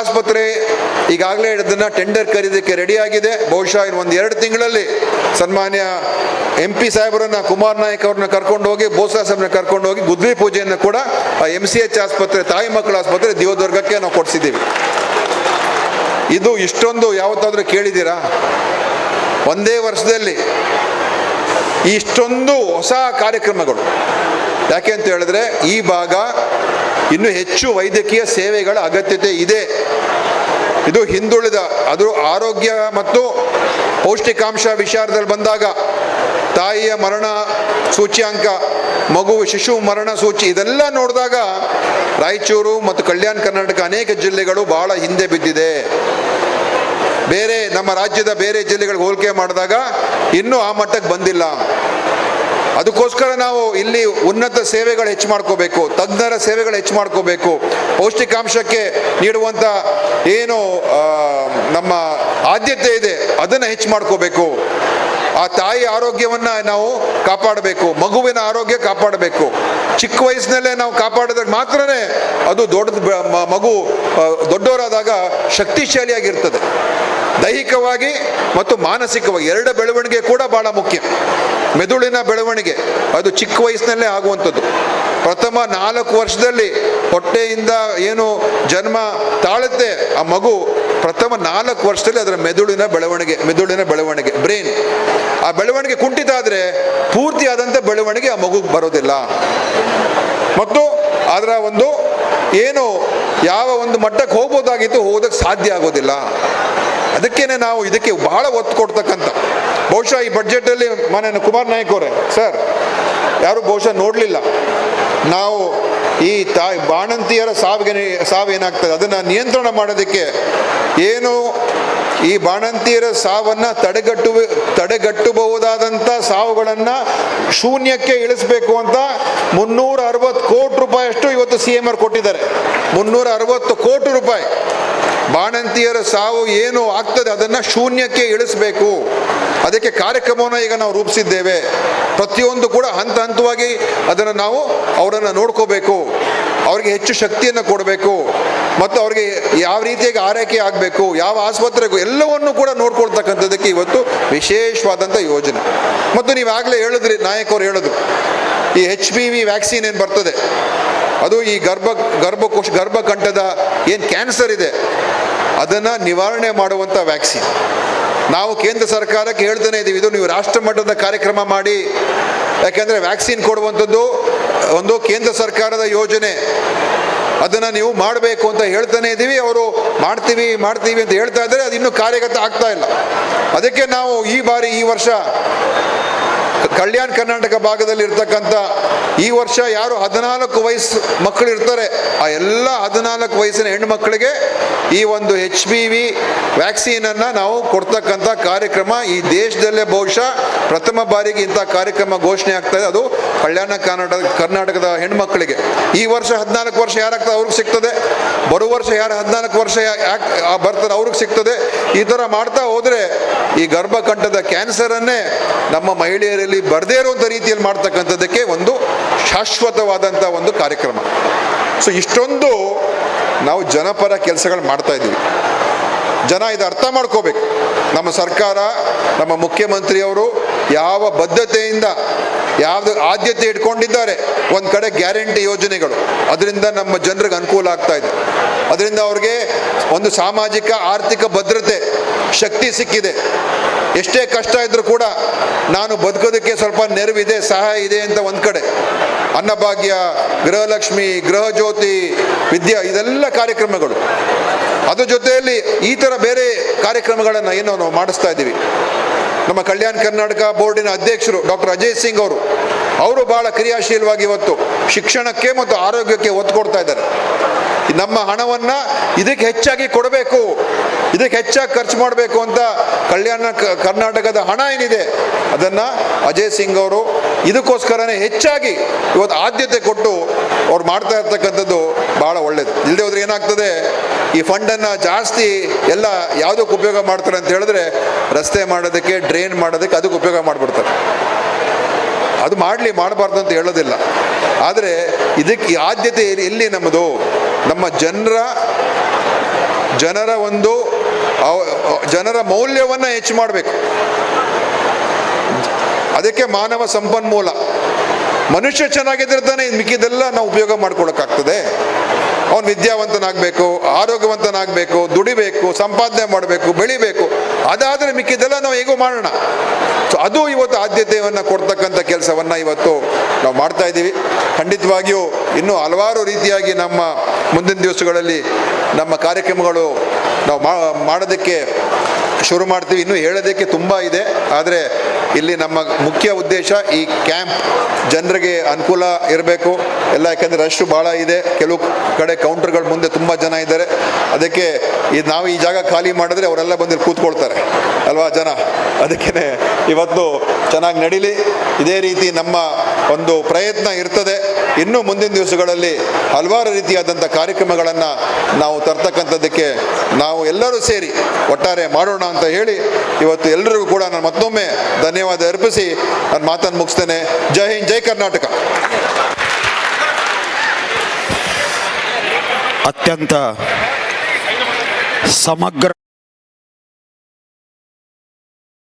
ಆಸ್ಪತ್ರೆ ಈಗಾಗಲೇ ಇದನ್ನು ಟೆಂಡರ್ ಕರೀದಕ್ಕೆ ರೆಡಿಯಾಗಿದೆ. ಬಹುಶಃ ಇನ್ನು ಒಂದು 2 ತಿಂಗಳಲ್ಲಿ ಸನ್ಮಾನ್ಯ MP ಸಾಹೇಬರನ್ನ, ಕುಮಾರ್ ನಾಯಕ್ ಅವ್ರನ್ನ ಕರ್ಕೊಂಡು ಹೋಗಿ, ಬೋಸಾ ಸಾಹೇಬ್ನ ಕರ್ಕೊಂಡು ಹೋಗಿ ಗುದ್ಲಿ ಪೂಜೆಯನ್ನು ಕೂಡ MCH ಆಸ್ಪತ್ರೆ, ತಾಯಿ ಮಕ್ಕಳ ಆಸ್ಪತ್ರೆ ದೇವದುರ್ಗಕ್ಕೆ ನಾವು ಕೊಡಿಸಿದ್ದೀವಿ. ಇದು ಇಷ್ಟೊಂದು ಯಾವತ್ತಾದರೂ ಕೇಳಿದ್ದೀರಾ? ಒಂದೇ ವರ್ಷದಲ್ಲಿ ಇಷ್ಟೊಂದು ಹೊಸ ಕಾರ್ಯಕ್ರಮಗಳು. ಯಾಕೆ ಅಂತ ಹೇಳಿದ್ರೆ ಈ ಭಾಗ ಇನ್ನೂ ಹೆಚ್ಚು ವೈದ್ಯಕೀಯ ಸೇವೆಗಳ ಅಗತ್ಯತೆ ಇದೆ. ಇದು ಹಿಂದುಳಿದ, ಅದು ಆರೋಗ್ಯ ಮತ್ತು ಪೌಷ್ಟಿಕಾಂಶ ವಿಚಾರದಲ್ಲಿ ಬಂದಾಗ ತಾಯಿಯ ಮರಣ ಸೂಚ್ಯಾಂಕ, ಶಿಶು ಮರಣ ಸೂಚಿ, ಇದೆಲ್ಲ ನೋಡಿದಾಗ ರಾಯಚೂರು ಮತ್ತು ಕಲ್ಯಾಣ ಕರ್ನಾಟಕ ಅನೇಕ ಜಿಲ್ಲೆಗಳು ಬಹಳ ಹಿಂದೆ ಬಿದ್ದಿದೆ. ಬೇರೆ ನಮ್ಮ ರಾಜ್ಯದ ಬೇರೆ ಜಿಲ್ಲೆಗಳಿಗೆ ಹೋಲಿಕೆ ಮಾಡಿದಾಗ ಇನ್ನೂ ಆ ಮಟ್ಟಕ್ಕೆ ಬಂದಿಲ್ಲ. ಅದಕ್ಕೋಸ್ಕರ ನಾವು ಇಲ್ಲಿ ಉನ್ನತ ಸೇವೆಗಳು ಹೆಚ್ಚು ಮಾಡ್ಕೋಬೇಕು, ತಜ್ಞರ ಸೇವೆಗಳು ಹೆಚ್ಚು ಮಾಡ್ಕೋಬೇಕು, ಪೌಷ್ಟಿಕಾಂಶಕ್ಕೆ ನೀಡುವಂಥ ಏನು ನಮ್ಮ ಆದ್ಯತೆ ಇದೆ ಅದನ್ನು ಹೆಚ್ಚು ಮಾಡ್ಕೋಬೇಕು. ಆ ತಾಯಿ ಆರೋಗ್ಯವನ್ನು ನಾವು ಕಾಪಾಡಬೇಕು, ಮಗುವಿನ ಆರೋಗ್ಯ ಕಾಪಾಡಬೇಕು. ಚಿಕ್ಕ ವಯಸ್ಸಿನಲ್ಲೇ ನಾವು ಕಾಪಾಡಿದಾಗ ಮಾತ್ರನೇ ಅದು ಮಗು ದೊಡ್ಡವರಾದಾಗ ಶಕ್ತಿಶಾಲಿಯಾಗಿರ್ತದೆ. ದೈಹಿಕವಾಗಿ ಮತ್ತು ಮಾನಸಿಕವಾಗಿ 2 ಬೆಳವಣಿಗೆ ಕೂಡ ಬಹಳ ಮುಖ್ಯ. ಮೆದುಳಿನ ಬೆಳವಣಿಗೆ ಅದು ಚಿಕ್ಕ ವಯಸ್ಸಿನಲ್ಲೇ ಆಗುವಂಥದ್ದು. ಪ್ರಥಮ 4 ವರ್ಷದಲ್ಲಿ ಹೊಟ್ಟೆಯಿಂದ ಏನು ಜನ್ಮ ತಾಳುತ್ತೆ ಆ ಮಗು, ಪ್ರಥಮ 4 ವರ್ಷದಲ್ಲಿ ಅದರ ಮೆದುಳಿನ ಬೆಳವಣಿಗೆ ಬ್ರೈನ್, ಆ ಬೆಳವಣಿಗೆ ಕುಂಠಿತ ಆದರೆ ಪೂರ್ತಿಯಾದಂಥ ಬೆಳವಣಿಗೆ ಆ ಮಗುಗೆ ಬರೋದಿಲ್ಲ. ಮತ್ತು ಅದರ ಒಂದು ಏನು ಯಾವ ಒಂದು ಮಟ್ಟಕ್ಕೆ ಹೋಗ್ಬೋದಾಗಿತ್ತು ಹೋಗೋದಕ್ಕೆ ಸಾಧ್ಯ ಆಗೋದಿಲ್ಲ. ಅದಕ್ಕೇನೆ ನಾವು ಇದಕ್ಕೆ ಬಹಳ ಒತ್ತು ಕೊಡ್ತಕ್ಕಂಥ, ಬಹುಶಃ ಈ ಬಡ್ಜೆಟಲ್ಲಿ ಮಾನ್ಯ ಕುಮಾರ್ ನಾಯಕ್ ಅವರೇ ಸರ್ ಯಾರು ಬಹುಶಃ ನೋಡಲಿಲ್ಲ, ನಾವು ಈ ಬಾಣಂತಿಯರ ಸಾವೇನಾಗ್ತದೆ ಅದನ್ನು ನಿಯಂತ್ರಣ ಮಾಡೋದಕ್ಕೆ ಏನು ಈ ಬಾಣಂತಿಯರ ಸಾವನ್ನು ತಡೆಗಟ್ಟಬಹುದಾದಂಥ ಸಾವುಗಳನ್ನು ಶೂನ್ಯಕ್ಕೆ ಇಳಿಸಬೇಕು ಅಂತ 360 ಕೋಟಿ ರೂಪಾಯಿಯಷ್ಟು ಇವತ್ತು CM ಕೊಟ್ಟಿದ್ದಾರೆ. 360 ಕೋಟಿ ರೂಪಾಯಿ ಬಾಣಂತಿಯರ ಸಾವು ಏನು ಆಗ್ತದೆ ಅದನ್ನು ಶೂನ್ಯಕ್ಕೆ ಇಳಿಸಬೇಕು. ಅದಕ್ಕೆ ಕಾರ್ಯಕ್ರಮವನ್ನು ಈಗ ನಾವು ರೂಪಿಸಿದ್ದೇವೆ. ಪ್ರತಿಯೊಂದು ಕೂಡ ಹಂತವಾಗಿ ಅದನ್ನು ನಾವು ಅವರನ್ನು ನೋಡ್ಕೋಬೇಕು, ಅವರಿಗೆ ಹೆಚ್ಚು ಶಕ್ತಿಯನ್ನು ಕೊಡಬೇಕು ಮತ್ತು ಅವರಿಗೆ ಯಾವ ರೀತಿಯಾಗಿ ಆರೈಕೆ ಆಗಬೇಕು, ಯಾವ ಆಸ್ಪತ್ರೆಗೂ ಎಲ್ಲವನ್ನೂ ಕೂಡ ನೋಡ್ಕೊಳ್ತಕ್ಕಂಥದ್ದಕ್ಕೆ ಇವತ್ತು ವಿಶೇಷವಾದಂಥ ಯೋಜನೆ. ಮತ್ತು ನೀವಾಗಲೇ ಹೇಳಿದ್ರಿ, ನಾಯಕ್ ಅವರು ಹೇಳಿದ್ರು, ಈ HPV ವ್ಯಾಕ್ಸಿನ್ ಏನು ಬರ್ತದೆ ಅದು ಈ ಗರ್ಭಕಂಠದ ಏನು ಕ್ಯಾನ್ಸರ್ ಇದೆ ಅದನ್ನು ನಿವಾರಣೆ ಮಾಡುವಂಥ ವ್ಯಾಕ್ಸಿನ್. ನಾವು ಕೇಂದ್ರ ಸರ್ಕಾರಕ್ಕೆ ಹೇಳ್ತಾನೆ ಇದ್ದೀವಿ, ಇದು ನೀವು ರಾಷ್ಟ್ರ ಮಟ್ಟದ ಕಾರ್ಯಕ್ರಮ ಮಾಡಿ, ಯಾಕೆಂದರೆ ವ್ಯಾಕ್ಸಿನ್ ಕೊಡುವಂಥದ್ದು ಒಂದು ಕೇಂದ್ರ ಸರ್ಕಾರದ ಯೋಜನೆ, ಅದನ್ನು ನೀವು ಮಾಡಬೇಕು ಅಂತ ಹೇಳ್ತಾನೆ ಇದ್ದೀವಿ. ಅವರು ಮಾಡ್ತೀವಿ ಅಂತ ಹೇಳ್ತಾ ಇದ್ದಾರೆ, ಅದು ಇನ್ನೂ ಕಾರ್ಯಗತ ಆಗ್ತಾ ಇಲ್ಲ. ಅದಕ್ಕೆ ನಾವು ಈ ವರ್ಷ ಕಲ್ಯಾಣ ಕರ್ನಾಟಕ ಭಾಗದಲ್ಲಿ ಇರ್ತಕ್ಕಂಥ ಈ ವರ್ಷ ಯಾರು 14 ವಯಸ್ಸು ಮಕ್ಕಳು ಇರ್ತಾರೆ ಆ ಎಲ್ಲ 14 ವಯಸ್ಸಿನ ಹೆಣ್ಣು ಮಕ್ಕಳಿಗೆ ಈ ಒಂದು HPV ವ್ಯಾಕ್ಸಿನನ್ನು ನಾವು ಕೊಡ್ತಕ್ಕಂಥ ಕಾರ್ಯಕ್ರಮ ಈ ದೇಶದಲ್ಲೇ ಬಹುಶಃ ಪ್ರಥಮ ಬಾರಿಗೆ ಇಂಥ ಕಾರ್ಯಕ್ರಮ ಘೋಷಣೆ ಆಗ್ತಾ ಇದೆ. ಅದು ಕಲ್ಯಾಣ ಕರ್ನಾಟಕದ ಹೆಣ್ಮಕ್ಕಳಿಗೆ ಈ ವರ್ಷ 14 ವರ್ಷ ಯಾರಾಗ್ತದೆ ಅವ್ರಿಗೆ ಸಿಗ್ತದೆ, ಬರುವ ವರ್ಷ ಯಾರು 14 ವರ್ಷ ಬರ್ತಾರೆ ಅವ್ರಿಗೆ ಸಿಗ್ತದೆ. ಈ ಥರ ಮಾಡ್ತಾ ಹೋದರೆ ಈ ಗರ್ಭಕಂಠದ ಕ್ಯಾನ್ಸರನ್ನೇ ನಮ್ಮ ಮಹಿಳೆಯರಲ್ಲಿ ಬರದೇ ಇರುವಂಥ ರೀತಿಯಲ್ಲಿ ಮಾಡ್ತಕ್ಕಂಥದ್ದಕ್ಕೆ ಒಂದು ಶಾಶ್ವತವಾದಂಥ ಒಂದು ಕಾರ್ಯಕ್ರಮ. ಸೊ ಇಷ್ಟೊಂದು ನಾವು ಜನಪರ ಕೆಲಸಗಳು ಮಾಡ್ತಾ ಇದ್ದೀವಿ. ಜನ ಇದು ಅರ್ಥ ಮಾಡ್ಕೋಬೇಕು. ನಮ್ಮ ಸರ್ಕಾರ, ನಮ್ಮ ಮುಖ್ಯಮಂತ್ರಿಯವರು ಯಾವ ಬದ್ಧತೆಯಿಂದ ಯಾವುದು ಆದ್ಯತೆ ಇಟ್ಕೊಂಡಿದ್ದಾರೆ. ಒಂದು ಕಡೆ ಗ್ಯಾರಂಟಿ ಯೋಜನೆಗಳು, ಅದರಿಂದ ನಮ್ಮ ಜನರಿಗೆ ಅನುಕೂಲ ಆಗ್ತಾ ಇದೆ. ಅದರಿಂದ ಅವ್ರಿಗೆ ಒಂದು ಸಾಮಾಜಿಕ ಆರ್ಥಿಕ ಭದ್ರತೆ ಶಕ್ತಿ ಸಿಕ್ಕಿದೆ. ಎಷ್ಟೇ ಕಷ್ಟ ಇದ್ರೂ ಕೂಡ ನಾನು ಬದುಕೋದಕ್ಕೆ ಸ್ವಲ್ಪ ನೆರವಿದೆ, ಸಹಾಯ ಇದೆ ಅಂತ ಒಂದು ಕಡೆ. ಅನ್ನಭಾಗ್ಯ, ಗೃಹಲಕ್ಷ್ಮಿ, ಗೃಹ ಜ್ಯೋತಿ, ವಿದ್ಯಾ, ಇದೆಲ್ಲ ಕಾರ್ಯಕ್ರಮಗಳು. ಅದ್ರ ಜೊತೆಯಲ್ಲಿ ಈ ಥರ ಬೇರೆ ಕಾರ್ಯಕ್ರಮಗಳನ್ನು ಏನೋ ನಾವು ಮಾಡಿಸ್ತಾ ಇದ್ದೀವಿ. ನಮ್ಮ ಕಲ್ಯಾಣ ಕರ್ನಾಟಕ ಬೋರ್ಡಿನ ಅಧ್ಯಕ್ಷರು ಡಾಕ್ಟರ್ ಅಜಯ್ ಸಿಂಗ್ ಅವರು ಬಹಳ ಕ್ರಿಯಾಶೀಲವಾಗಿ ಇವತ್ತು ಶಿಕ್ಷಣಕ್ಕೆ ಮತ್ತು ಆರೋಗ್ಯಕ್ಕೆ ಒತ್ತು ಕೊಡ್ತಾ ಇದ್ದಾರೆ. ನಮ್ಮ ಹಣವನ್ನು ಇದಕ್ಕೆ ಹೆಚ್ಚಾಗಿ ಕೊಡಬೇಕು, ಇದಕ್ಕೆ ಹೆಚ್ಚಾಗಿ ಖರ್ಚು ಮಾಡಬೇಕು ಅಂತ ಕಲ್ಯಾಣ ಕರ್ನಾಟಕದ ಹಣ ಏನಿದೆ ಅದನ್ನು ಅಜಯ್ ಸಿಂಗ್ ಅವರು ಇದಕ್ಕೋಸ್ಕರನೇ ಹೆಚ್ಚಾಗಿ ಇವತ್ತು ಆದ್ಯತೆ ಕೊಟ್ಟು ಅವ್ರು ಮಾಡ್ತಾ ಇರ್ತಕ್ಕಂಥದ್ದು ಭಾಳ ಒಳ್ಳೆಯದು. ಇಲ್ಲದೆ ಹೋದ್ರೆ ಏನಾಗ್ತದೆ, ಈ ಫಂಡನ್ನು ಜಾಸ್ತಿ ಎಲ್ಲ ಯಾವುದಕ್ಕೆ ಉಪಯೋಗ ಮಾಡ್ತಾರೆ ಅಂತ ಹೇಳಿದ್ರೆ ರಸ್ತೆ ಮಾಡೋದಕ್ಕೆ, ಡ್ರೈನ್ ಮಾಡೋದಕ್ಕೆ ಅದಕ್ಕೆ ಉಪಯೋಗ ಮಾಡಿಬಿಡ್ತಾರೆ. ಅದು ಮಾಡಬಾರ್ದು ಅಂತ ಹೇಳೋದಿಲ್ಲ. ಆದರೆ ಇದಕ್ಕೆ ಆದ್ಯತೆ ಎಲ್ಲಿ ನಮ್ಮದು, ನಮ್ಮ ಜನರ ಜನರ ಮೌಲ್ಯವನ್ನು ಹೆಚ್ಚು ಮಾಡಬೇಕು. ಅದಕ್ಕೆ ಮಾನವ ಸಂಪನ್ಮೂಲ ಮನುಷ್ಯ ಚೆನ್ನಾಗಿದ್ರೆ ತಾನೇ ಮಿಕ್ಕಿದೆಲ್ಲ ನಾವು ಉಪಯೋಗ ಮಾಡ್ಕೊಳಕ್ಕಾಗ್ತದೆ. ಅವನು ವಿದ್ಯಾವಂತನಾಗಬೇಕು, ಆರೋಗ್ಯವಂತನಾಗಬೇಕು, ದುಡಿಬೇಕು, ಸಂಪಾದನೆ ಮಾಡಬೇಕು, ಬೆಳಿಬೇಕು. ಅದಾದರೆ ಮಿಕ್ಕಿದೆಲ್ಲ ನಾವು ಹೇಗೋ ಮಾಡೋಣ. ಸೊ ಅದು ಇವತ್ತು ಆದ್ಯತೆಯನ್ನು ಕೊಡ್ತಕ್ಕಂಥ ಕೆಲಸವನ್ನು ಇವತ್ತು ನಾವು ಮಾಡ್ತಾ ಇದ್ದೀವಿ. ಖಂಡಿತವಾಗಿಯೂ ಇನ್ನೂ ಹಲವಾರು ರೀತಿಯಾಗಿ ನಮ್ಮ ಮುಂದಿನ ದಿವಸಗಳಲ್ಲಿ ನಮ್ಮ ಕಾರ್ಯಕ್ರಮಗಳು ನಾವು ಮಾಡೋದಕ್ಕೆ ಶುರು ಮಾಡ್ತೀವಿ. ಇನ್ನೂ ಹೇಳೋದಕ್ಕೆ ತುಂಬ ಇದೆ. ಆದರೆ ಇಲ್ಲಿ ನಮ್ಮ ಮುಖ್ಯ ಉದ್ದೇಶ ಈ ಕ್ಯಾಂಪ್ ಜನರಿಗೆ ಅನುಕೂಲ ಇರಬೇಕು ಎಲ್ಲ. ಯಾಕಂದರೆ ರಶ್ಶು ಭಾಳ ಇದೆ, ಕೆಲವು ಕಡೆ ಕೌಂಟರ್ಗಳ ಮುಂದೆ ತುಂಬ ಜನ ಇದ್ದಾರೆ. ಅದಕ್ಕೆ ನಾವು ಈ ಜಾಗ ಖಾಲಿ ಮಾಡಿದ್ರೆ ಅವರೆಲ್ಲ ಬಂದು ಕೂತ್ಕೊಳ್ತಾರೆ ಅಲ್ವಾ ಜನ. ಅದಕ್ಕೇ ಇವತ್ತು ಚೆನ್ನಾಗಿ ನಡೀಲಿ. ಇದೇ ರೀತಿ ನಮ್ಮ ಒಂದು ಪ್ರಯತ್ನ ಇರ್ತದೆ. ಇನ್ನೂ ಮುಂದಿನ ದಿವಸಗಳಲ್ಲಿ ಹಲವಾರು ರೀತಿಯಾದಂಥ ಕಾರ್ಯಕ್ರಮಗಳನ್ನು ನಾವು ತರ್ತಕ್ಕಂಥದ್ದಕ್ಕೆ ನಾವು ಎಲ್ಲರೂ ಸೇರಿ ಒಟ್ಟಾರೆ ಮಾಡೋಣ ಅಂತ ಹೇಳಿ ಇವತ್ತು ಎಲ್ಲರಿಗೂ ಕೂಡ ನಾನು ಮತ್ತೊಮ್ಮೆ ಧನ್ಯವಾದ ಅರ್ಪಿಸಿ ನಾನು ಮಾತನ್ನು ಮುಗಿಸ್ತೇನೆ. ಜೈ ಹಿಂದ್, ಜೈ ಕರ್ನಾಟಕ. ಅತ್ಯಂತ ಸಮಗ್ರ